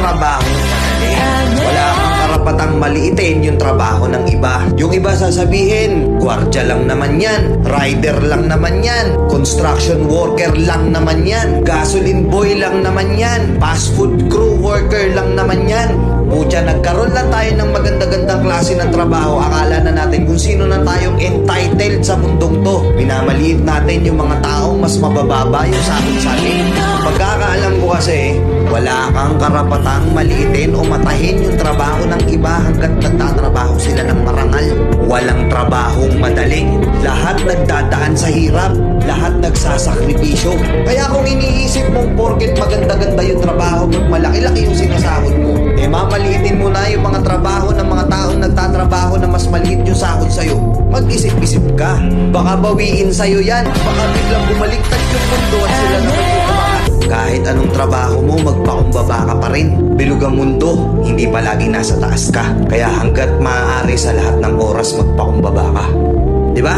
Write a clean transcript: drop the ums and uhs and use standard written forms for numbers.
trabaho madali. Wala kang karapatang maliitin yung trabaho ng iba. Yung iba sasabihin, gwardiya lang naman yan, rider lang naman yan, construction worker lang naman yan, gasoline boy lang naman yan, fast food crew worker lang naman yan. Pucha, nagkaroon lang tayo ng maganda-gandang klase ng trabaho. Akala na natin kung sino na tayong entitled sa mundong to. Minamaliit natin yung mga taong mas mabababa yung sa atin. Pagkakaalam ko kasi, wala kang karapatang maliitin o matahin yung trabaho ng iba hanggat nagtatrabaho sila ng marangal. Walang trabahong madali. Lahat nagdadaan sa hirap. Lahat nagsasakripisyo. Kaya kung iniisip mong porket maganda-ganda yung trabaho mo, malaki-laki yung sinasahod mo, mamaliitin mo na yung mga trabaho ng mga taong nagtatrabaho na mas maliit yung sahod sa'yo. Mag-isip-isip ka. Baka bawiin sa'yo yan. Baka biglang bumaliktad yung mundo at sila naman yung kumakas. Kahit anong trabaho mo, magpakumbaba ka pa rin. Bilog ang mundo, hindi palagi nasa taas ka. Kaya hanggat maaari sa lahat ng oras, magpakumbaba ka. Diba?